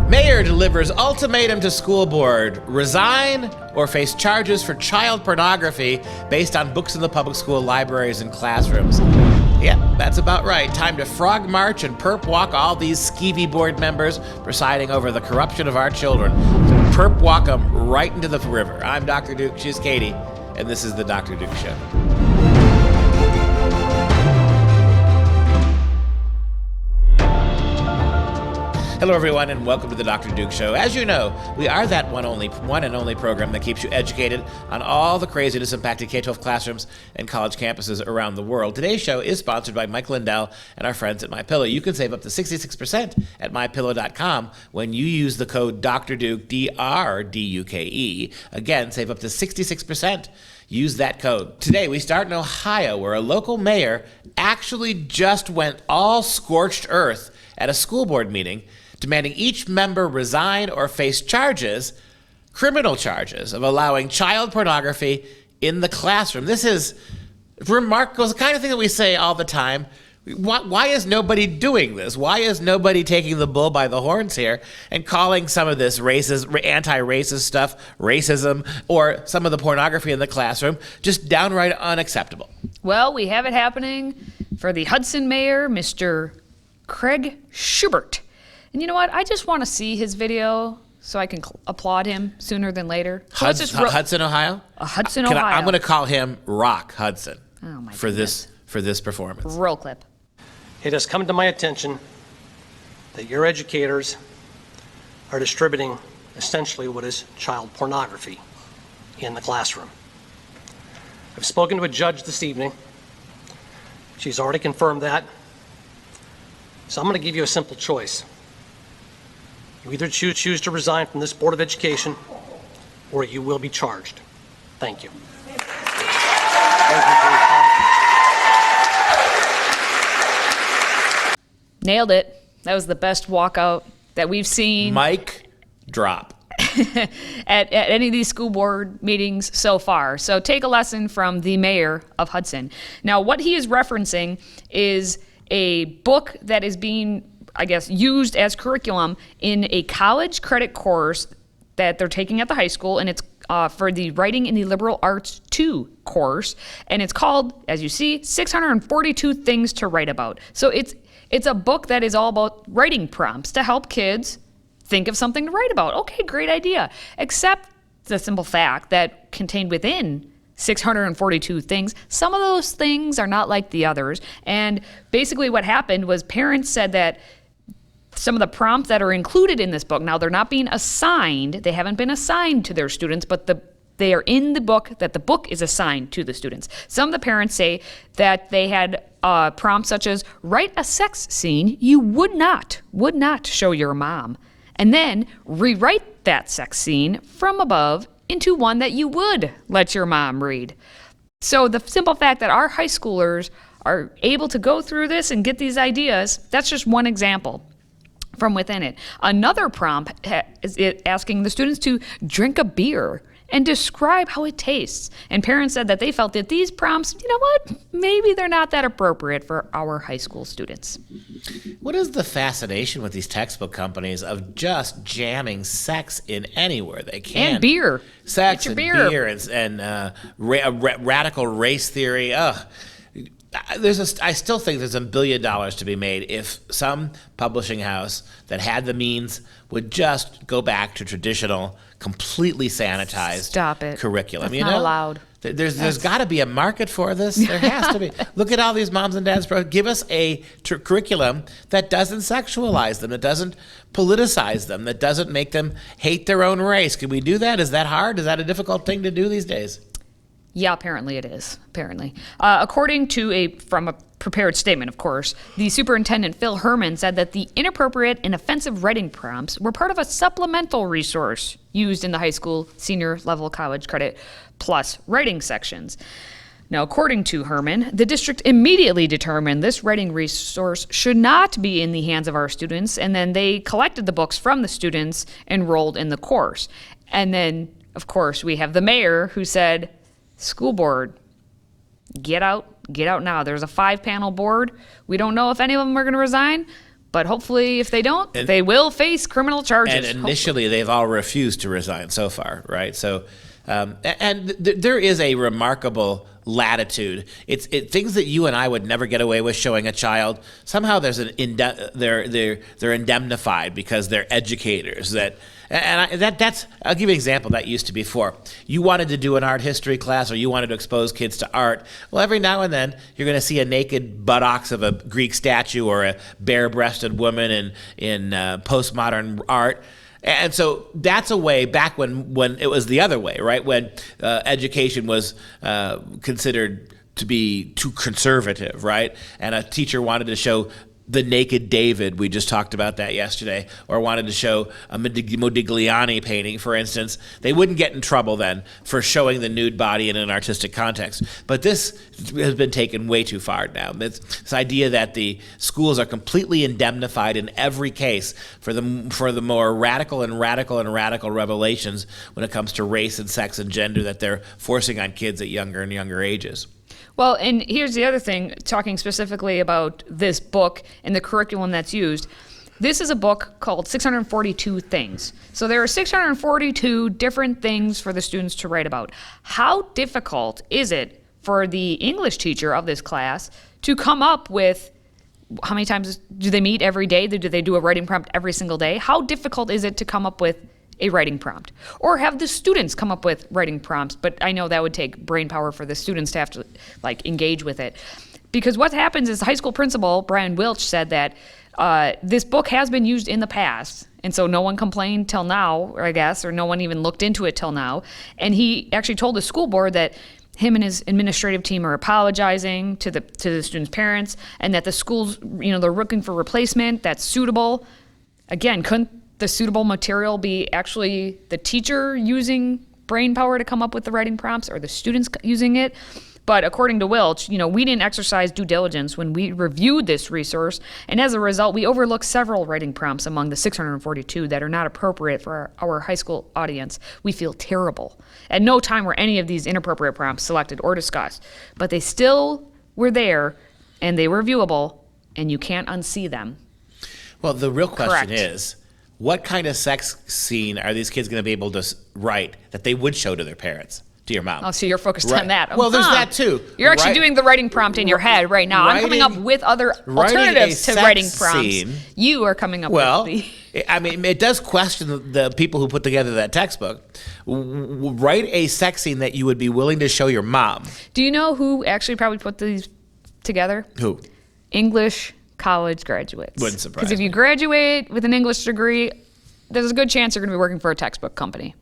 Mayor delivers ultimatum to school board. Resign or face charges for child pornography based on books in the public school libraries and classrooms. Yeah, that's about right. Time to frog march and perp walk all these skeevy board members presiding over the corruption of our children. Perp walk them right into the river. I'm Dr. Duke, she's Katie, and this is the Dr. Duke Show. Hello, everyone, and welcome to the Dr. Duke Show. As you know, we are that one and only program that keeps you educated on all the craziness impacting K-12 classrooms and college campuses around the world. Today's show is sponsored by Mike Lindell and our friends at MyPillow. You can save up to 66% at MyPillow.com when you use the code Dr. Duke, D-R-D-U-K-E. Again, save up to 66%. Use that code. Today, we start in Ohio, where a local mayor actually just went all scorched earth at a school board meeting, demanding each member resign or face criminal charges of allowing child pornography in the classroom. This is remarkable. It's the kind of thing that we say all the time. Why is nobody doing this? Why is nobody taking the bull by the horns here and calling some of this racist, anti-racist stuff, racism, or some of the pornography in the classroom just downright unacceptable? Well, we have it happening for the Hudson mayor, Mr. Craig Schubert. And you know what? I just want to see his video so I can applaud him sooner than later. So Hudson, Ohio? Hudson, Ohio. I'm going to call him Rock Hudson for goodness. this performance. Roll clip. It has come to my attention that your educators are distributing essentially what is child pornography in the classroom. I've spoken to a judge this evening. She's already confirmed that. So I'm going to give you a simple choice. You either choose to resign from this Board of Education, or you will be charged. Thank you. Thank you for your comment. Nailed it. That was the best walkout that we've seen. Mic drop. at any of these school board meetings so far. So take a lesson from the mayor of Hudson. Now, what he is referencing is a book that is being, I guess, used as curriculum in a college credit course that they're taking at the high school, and it's for the Writing in the Liberal Arts 2 course, and it's called, as you see, 642 Things to Write About. So it's a book that is all about writing prompts to help kids think of something to write about. Okay, great idea. Except the simple fact that contained within 642 things, some of those things are not like the others. And basically what happened was parents said that some of the prompts that are included in this book, now they're not being assigned, they haven't been assigned to their students, but they are in the book, that the book is assigned to the students. Some of the parents say that they had prompts such as, write a sex scene you would not show your mom, and then rewrite that sex scene from above into one that you would let your mom read. So the simple fact that our high schoolers are able to go through this and get these ideas, that's just one example from within it. Another prompt is asking the students to drink a beer and describe how it tastes. And parents said that they felt that these prompts, you know what, maybe they're not that appropriate for our high school students. What is the fascination with these textbook companies of just jamming sex in anywhere they can? And beer. Sex and beer and radical race theory. Ugh. I still think there's $1 billion to be made if some publishing house that had the means would just go back to traditional, completely sanitized curriculum. That's not allowed. There's got to be a market for this. There has to be. Look at all these moms and dads. Give us a curriculum that doesn't sexualize them, that doesn't politicize them, that doesn't make them hate their own race. Can we do that? Is that hard? Is that a difficult thing to do these days? Yeah, apparently it is. Apparently. According to from a prepared statement, of course, the superintendent, Phil Herman, said that the inappropriate and offensive writing prompts were part of a supplemental resource used in the high school senior level college credit plus writing sections. Now, according to Herman, the district immediately determined this writing resource should not be in the hands of our students, and then they collected the books from the students enrolled in the course. And then, of course, we have the mayor who said, school board, get out now. There's a 5-panel board. We don't know if any of them are going to resign, But hopefully, if they don't, they will face criminal charges. And initially, they've all refused to resign so far, right? So, there is a remarkable latitude. It's things that you and I would never get away with showing a child. Somehow, they're indemnified because they're educators. I'll give you an example that used to be before. You wanted to do an art history class, or you wanted to expose kids to art. Well, every now and then you're going to see a naked buttocks of a Greek statue or a bare-breasted woman in postmodern art. And so that's a way back when it was the other way, right? When education was considered to be too conservative, right? And a teacher wanted to show the naked David, we just talked about that yesterday, or wanted to show a Modigliani painting, for instance, they wouldn't get in trouble then for showing the nude body in an artistic context. But this has been taken way too far now. This idea that the schools are completely indemnified in every case for the more radical revelations when it comes to race and sex and gender that they're forcing on kids at younger and younger ages. Well, and here's the other thing, talking specifically about this book and the curriculum that's used. This is a book called 642 Things. So there are 642 different things for the students to write about. How difficult is it for the English teacher of this class to come up with, how many times do they meet every day? Do they do a writing prompt every single day? How difficult is it to come up with a writing prompt, or have the students come up with writing prompts? But I know that would take brain power for the students to have to engage with it. Because what happens is the high school principal, Brian Wilch, said that this book has been used in the past. And so no one complained till now, I guess, or no one even looked into it till now. And he actually told the school board that him and his administrative team are apologizing to the students' parents, and that the schools, they're looking for replacement that's suitable. Again, couldn't the suitable material be actually the teacher using brain power to come up with the writing prompts, or the students using it? But according to Wilch, we didn't exercise due diligence when we reviewed this resource, and as a result, we overlooked several writing prompts among the 642 that are not appropriate for our high school audience. We feel terrible. At no time were any of these inappropriate prompts selected or discussed, but they still were there, and they were viewable, and you can't unsee them. Well, the real question Correct. is, what kind of sex scene are these kids going to be able to write that they would show to their parents, to your mom? Oh, so you're focused Right. on that. Well, there's that too. You're actually doing the writing prompt in your head right now. I'm coming up with other alternatives to writing prompts. Scene, you are coming up well, with the... I mean, it does question the people who put together that textbook. Write a sex scene that you would be willing to show your mom. Do you know who actually probably put these together? Who? English college graduates. Wouldn't surprise Because if me. you graduate with an English degree, there's a good chance you're going to be working for a textbook company.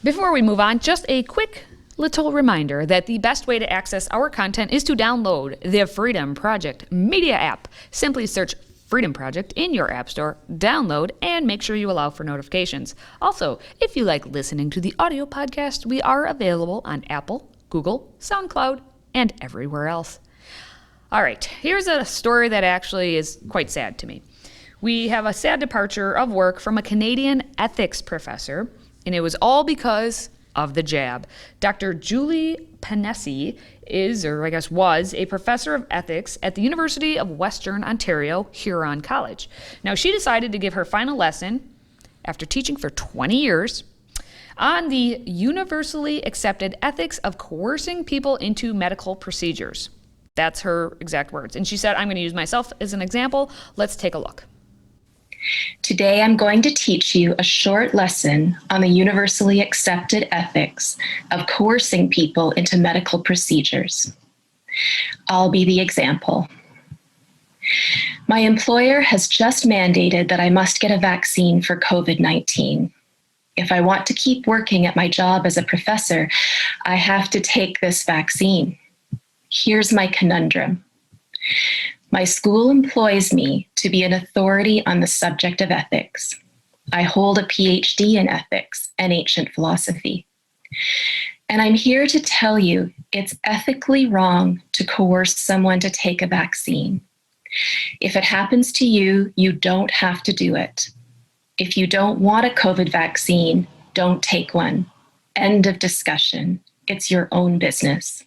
Before we move on, just a quick little reminder that the best way to access our content is to download the Freedom Project media app. Simply search Freedom Project in your app store, download, and make sure you allow for notifications. Also, if you like listening to the audio podcast, we are available on Apple, Google, SoundCloud, and everywhere else. All right, here's a story that actually is quite sad to me. We have a sad departure of work from a Canadian ethics professor, and it was all because of the jab. Dr. Julie Panesi was a professor of ethics at the University of Western Ontario, Huron College. Now, she decided to give her final lesson, after teaching for 20 years, on the universally accepted ethics of coercing people into medical procedures. That's her exact words. And she said, I'm going to use myself as an example. Let's take a look. Today, I'm going to teach you a short lesson on the universally accepted ethics of coercing people into medical procedures. I'll be the example. My employer has just mandated that I must get a vaccine for COVID-19. If I want to keep working at my job as a professor, I have to take this vaccine. Here's my conundrum. My school employs me to be an authority on the subject of ethics. I hold a PhD in ethics and ancient philosophy. And I'm here to tell you it's ethically wrong to coerce someone to take a vaccine. If it happens to you, you don't have to do it. If you don't want a COVID vaccine, don't take one. End of discussion. It's your own business.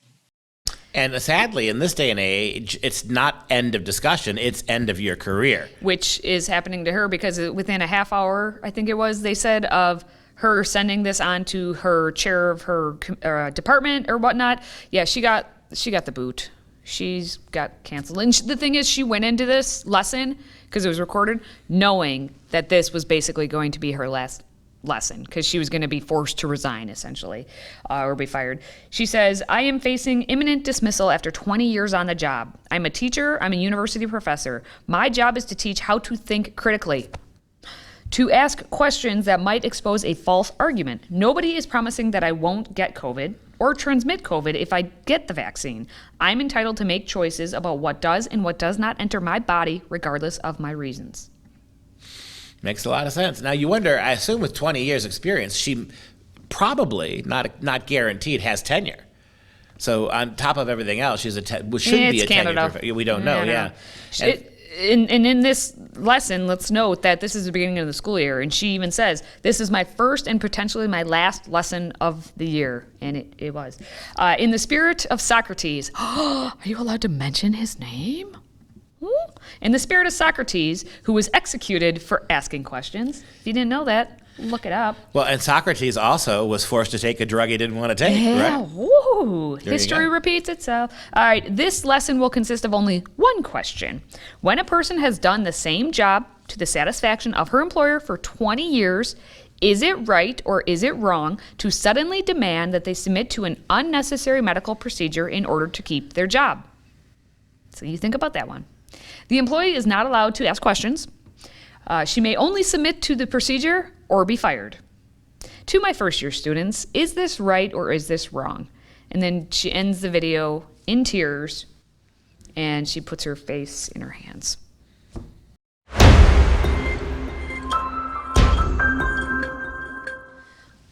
And sadly, in this day and age, it's not end of discussion, it's end of your career. Which is happening to her because within a half hour, I think it was, they said, of her sending this on to her chair of her department or whatnot, yeah, she got the boot. She's got canceled. And the thing is, she went into this lesson, because it was recorded, knowing that this was basically going to be her last lesson, because she was going to be forced to resign, essentially, or be fired. She says, I am facing imminent dismissal after 20 years on the job. I'm a teacher. I'm a university professor. My job is to teach how to think critically, to ask questions that might expose a false argument. Nobody is promising that I won't get COVID or transmit COVID if I get the vaccine. I'm entitled to make choices about what does and what does not enter my body, regardless of my reasons. Makes a lot of sense. Now, you wonder, I assume with 20 years experience, she probably, not guaranteed, has tenure. So on top of everything else, she's should be a Canada. tenure. We don't know, yeah. And in this lesson, let's note that this is the beginning of the school year, and she even says, this is my first and potentially my last lesson of the year, and it was. In the spirit of Socrates, are you allowed to mention his name? In the spirit of Socrates, who was executed for asking questions. If you didn't know that, look it up. Well, and Socrates also was forced to take a drug he didn't want to take, yeah, right? Woo. History repeats itself. All right, this lesson will consist of only one question. When a person has done the same job to the satisfaction of her employer for 20 years, is it right or is it wrong to suddenly demand that they submit to an unnecessary medical procedure in order to keep their job? So you think about that one. The employee is not allowed to ask questions. She may only submit to the procedure or be fired. To my first year students, is this right or is this wrong? And then she ends the video in tears, and she puts her face in her hands.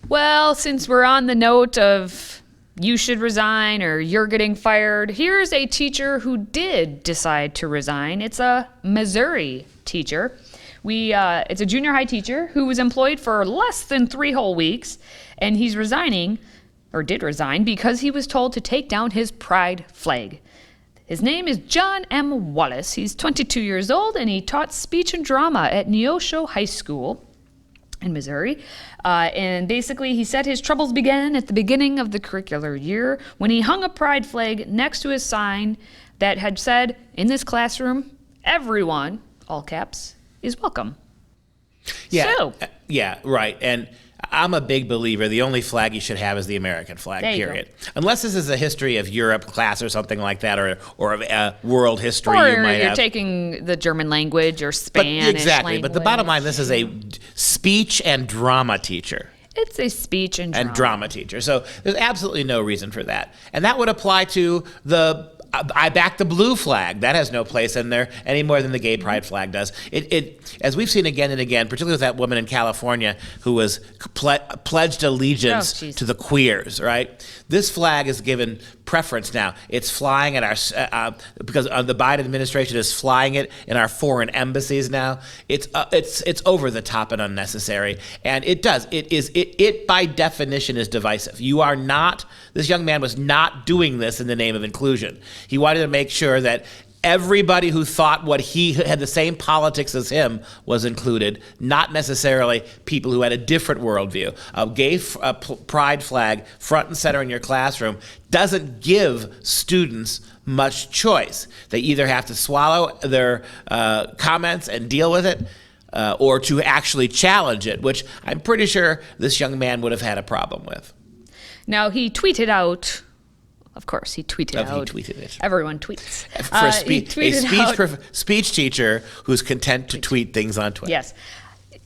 Well, since we're on the note of you should resign or you're getting fired, here's a teacher who did decide to resign. It's a Missouri teacher. It's a junior high teacher who was employed for less than 3 whole weeks, and he's resigning, or did resign, because he was told to take down his pride flag. His name is John M. Wallace. He's 22 years old, and he taught speech and drama at Neosho High School in Missouri. And basically, he said his troubles began at the beginning of the curricular year when he hung a pride flag next to his sign that had said, in this classroom, everyone, all caps, is welcome. Yeah, yeah, right. And I'm a big believer the only flag you should have is the American flag, period. Unless this is a history of Europe class or something like that, or of world history or you might you're have. taking the German language or Spanish exactly. language. But the bottom line, this is a speech and drama teacher. It's a speech and drama teacher. So there's absolutely no reason for that. And that would apply to the I back the blue flag. That has no place in there any more than the gay pride flag does. It as we've seen again and again, particularly with that woman in California who was pledged allegiance to the queers, right? This flag is given preference now. It's flying at our because the Biden administration is flying it in our foreign embassies now. It's over the top and unnecessary, and it by definition is divisive. This young man was not doing this in the name of inclusion. He wanted to make sure that everybody who thought what he had the same politics as him was included, not necessarily people who had a different worldview. A gay pride flag front and center in your classroom doesn't give students much choice. They either have to swallow their comments and deal with it, or to actually challenge it, which I'm pretty sure this young man would have had a problem with. Now, he tweeted out, of course, he tweeted it. Everyone tweets. For a speech teacher who's content to tweet things on Twitter. Yes.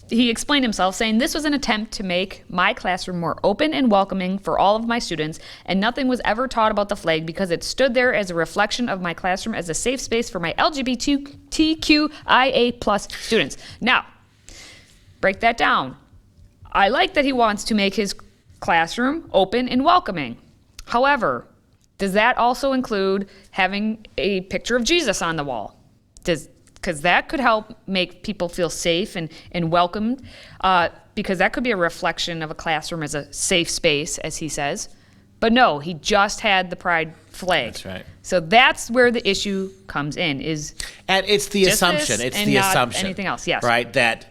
He explained himself, saying, this was an attempt to make my classroom more open and welcoming for all of my students, and nothing was ever taught about the flag because it stood there as a reflection of my classroom as a safe space for my LGBTQIA plus students. Now, break that down. I like that he wants to make his classroom open and welcoming. However, does that also include having a picture of Jesus on the wall? Because that could help make people feel safe and welcomed, because that could be a reflection of a classroom as a safe space, as he says. But no, he just had the pride flag. That's right. So that's where the issue comes in. And it's the just assumption. this It's and the not assumption. anything else, yes. Right. That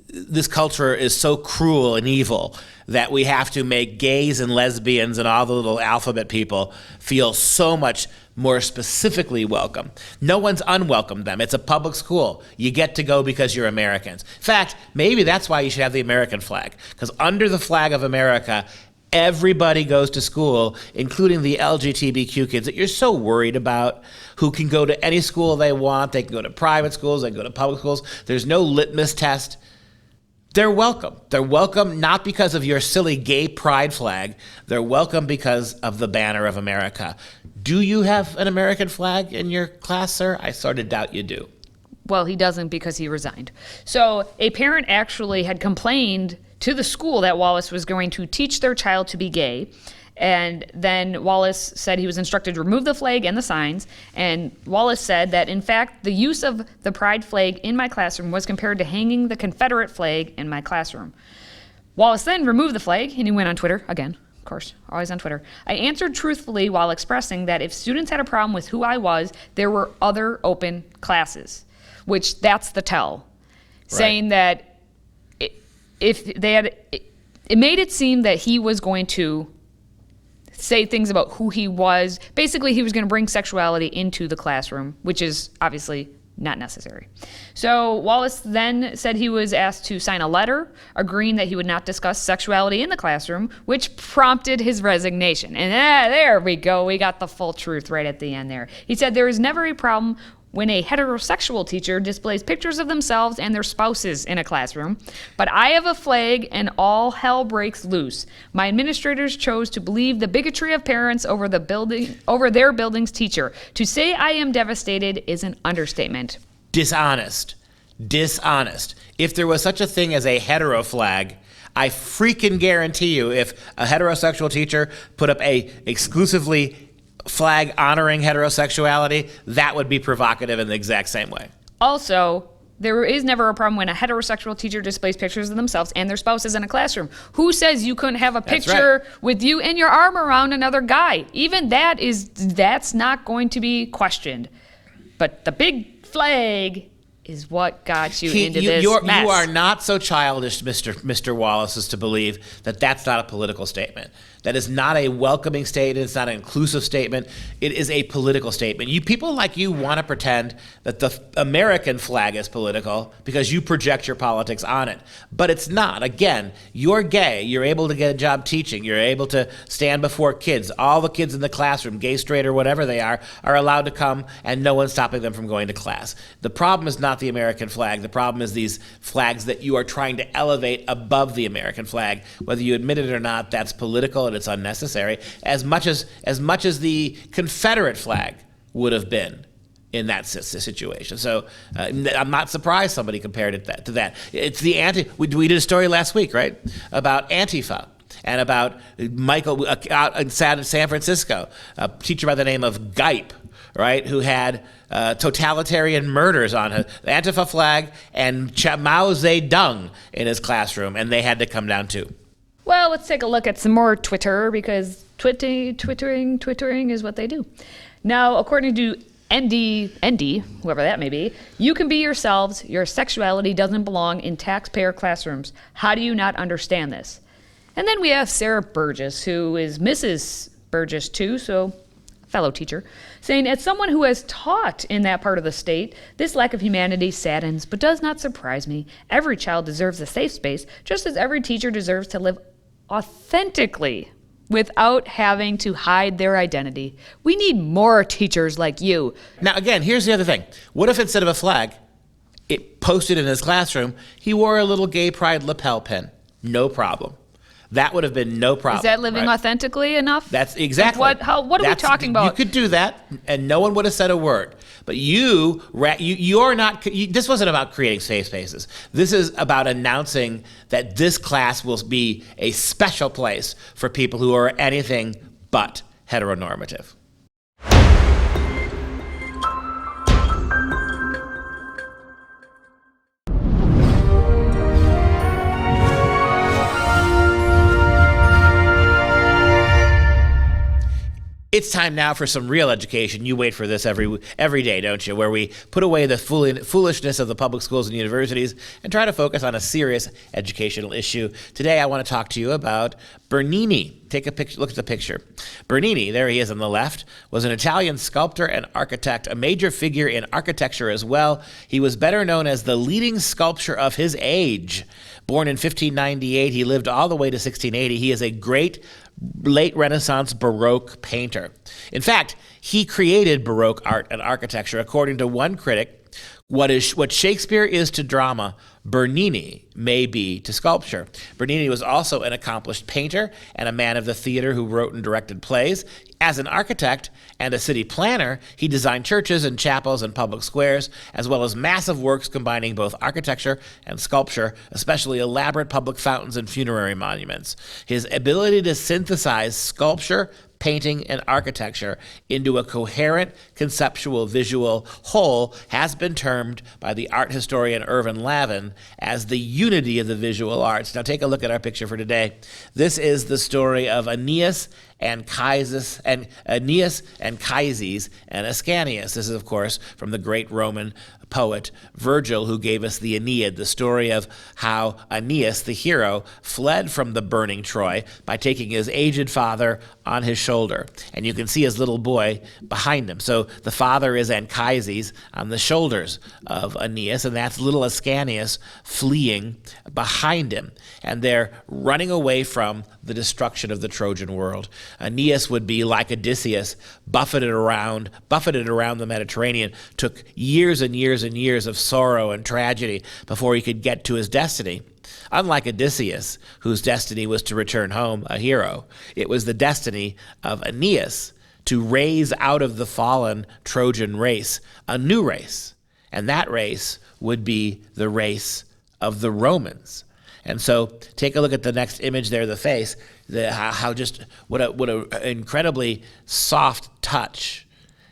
this culture is so cruel and evil that we have to make gays and lesbians and all the little alphabet people feel so much more specifically welcome. No one's unwelcomed them. It's a public school. You get to go because you're Americans. In fact, maybe that's why you should have the American flag, because under the flag of America, everybody goes to school, including the LGBTQ kids that you're so worried about, who can go to any school they want. They can go to private schools. They can go to public schools. There's no litmus test. They're welcome. They're welcome not because of your silly gay pride flag. They're welcome because of the banner of America. Do you have an American flag in your class, sir? I sort of doubt you do. Well, he doesn't because he resigned. So a parent actually had complained to the school that Wallace was going to teach their child to be gay. And then Wallace said he was instructed to remove the flag and the signs. And Wallace said that, in fact, the use of the pride flag in my classroom was compared to hanging the Confederate flag in my classroom. Wallace then removed the flag, and he went on Twitter again. Of course, always on Twitter. I answered truthfully while expressing that if students had a problem with who I was, there were other open classes, which that's the tell. Right. Saying that if they had, it made it seem that he was going to say things about who he was. Basically, he was going to bring sexuality into the classroom, which is obviously not necessary. So Wallace then said he was asked to sign a letter agreeing that he would not discuss sexuality in the classroom, which prompted his resignation. And there we go. We got the full truth right at the end there. He said there is never a problem when a heterosexual teacher displays pictures of themselves and their spouses in a classroom, but I have a flag and all hell breaks loose. My administrators chose to believe the bigotry of parents over their building's teacher. To say I am devastated is an understatement. Dishonest. If there was such a thing as a hetero flag, I freaking guarantee you if a heterosexual teacher put up a exclusively flag honoring heterosexuality, that would be provocative in the exact same way. Also, there is never a problem when a heterosexual teacher displays pictures of themselves and their spouses in a classroom. Who says you couldn't have a picture with you and your arm around another guy? Even that's not going to be questioned. But the big flag is what got you into this mess. You are not so childish, Mr. Wallace, as to believe that that's not a political statement. That is not a welcoming statement. It's not an inclusive statement. It is a political statement. People like you want to pretend that the American flag is political because you project your politics on it. But it's not. Again, you're gay. You're able to get a job teaching. You're able to stand before kids. All the kids in the classroom, gay, straight, or whatever they are allowed to come, and no one's stopping them from going to class. The problem is not the American flag. The problem is these flags that you are trying to elevate above the American flag. Whether you admit it or not, that's political and it's unnecessary, as much as the Confederate flag would have been in that situation. So I'm not surprised somebody compared it to that. It's the we did a story last week, right, about Antifa and about Michael out in San Francisco, a teacher by the name of Gipe, right, who had totalitarian murders on the Antifa flag and Mao Zedong in his classroom, and they had to come down too. Well, let's take a look at some more Twitter, because twittering is what they do. Now, according to ND, whoever that may be, you can be yourselves. Your sexuality doesn't belong in taxpayer classrooms. How do you not understand this? And then we have Sarah Burgess, who is Mrs. Burgess too, so fellow teacher, saying, as someone who has taught in that part of the state, this lack of humanity saddens but does not surprise me. Every child deserves a safe space, just as every teacher deserves to live authentically without having to hide their identity. We need more teachers like you. Now, again, here's the other thing. What if instead of a flag, it posted in his classroom, he wore a little gay pride lapel pin? No problem. That would have been no problem. Is that living authentically enough? That's exactly. What are we talking about? You could do that, and no one would have said a word. But you're not. This wasn't about creating safe spaces. This is about announcing that this class will be a special place for people who are anything but heteronormative. It's time now for some real education. You wait for this every day, don't you? Where we put away the foolishness of the public schools and universities and try to focus on a serious educational issue. Today, I want to talk to you about Bernini. Take a picture. Look at the picture. Bernini, there he is on the left, was an Italian sculptor and architect, a major figure in architecture as well. He was better known as the leading sculptor of his age. Born in 1598, he lived all the way to 1680. He is a great late Renaissance Baroque painter. In fact, he created Baroque art and architecture. According to one critic, what Shakespeare is to drama, Bernini may be to sculpture. Bernini was also an accomplished painter and a man of the theater who wrote and directed plays. As an architect and a city planner, he designed churches and chapels and public squares, as well as massive works combining both architecture and sculpture, especially elaborate public fountains and funerary monuments. His ability to synthesize sculpture, painting, and architecture into a coherent, conceptual, visual whole has been termed by the art historian Irvin Lavin as the unity of the visual arts. Now take a look at our picture for today. This is the story of Aeneas and Chryses and Ascanius. This is, of course, from the great Roman poet Virgil, who gave us the Aeneid, the story of how Aeneas, the hero, fled from the burning Troy by taking his aged father on his shoulder. And you can see his little boy behind him. So the father is Anchises on the shoulders of Aeneas, and that's little Ascanius fleeing behind him. And they're running away from the destruction of the Trojan world. Aeneas would be like Odysseus, buffeted around the Mediterranean, took years and years and years of sorrow and tragedy before he could get to his destiny. Unlike Odysseus, whose destiny was to return home a hero, it was the destiny of Aeneas to raise out of the fallen Trojan race a new race, and that race would be the race of the Romans. And so take a look at the next image there, the face, what a incredibly soft touch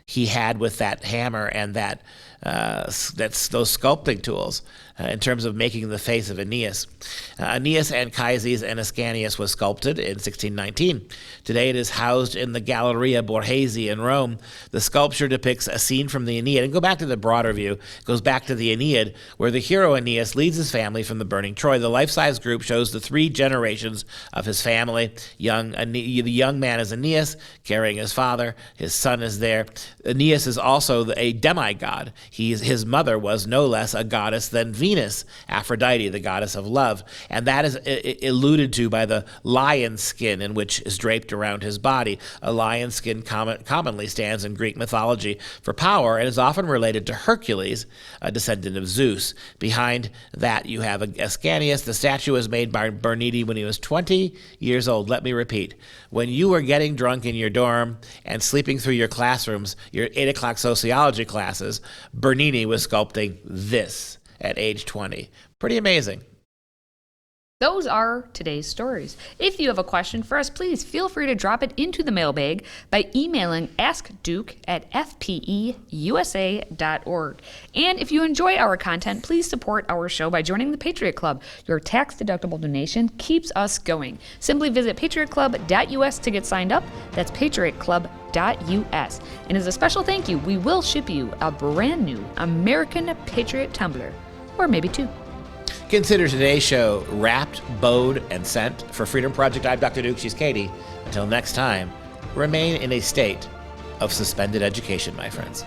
he had with that hammer and those sculpting tools in terms of making the face of Aeneas. Aeneas, Anchises, and Ascanius was sculpted in 1619. Today it is housed in the Galleria Borghese in Rome. The sculpture depicts a scene from the Aeneid. And go back to the broader view. It goes back to the Aeneid, where the hero Aeneas leads his family from the burning Troy. The life-size group shows the three generations of his family. The young man is Aeneas, carrying his father. His son is there. Aeneas is also a demigod. His mother was no less a goddess than Venus, Aphrodite, the goddess of love. And that is alluded to by the lion skin in which is draped around his body. A lion skin commonly stands in Greek mythology for power and is often related to Hercules, a descendant of Zeus. Behind that, you have Ascanius. The statue was made by Bernini when he was 20 years old. Let me repeat. When you were getting drunk in your dorm and sleeping through your classrooms, your 8 o'clock sociology classes, Bernini was sculpting this at age 20. Pretty amazing. Those are today's stories. If you have a question for us, please feel free to drop it into the mailbag by emailing askduke@fpeusa.org. And if you enjoy our content, please support our show by joining the Patriot Club. Your tax-deductible donation keeps us going. Simply visit patriotclub.us to get signed up. That's patriotclub.us. And as a special thank you, we will ship you a brand new American Patriot tumbler, or maybe two. Consider today's show wrapped, bowed, and sent. For Freedom Project, I'm Dr. Duke. She's Katie. Until next time, remain in a state of suspended education, my friends.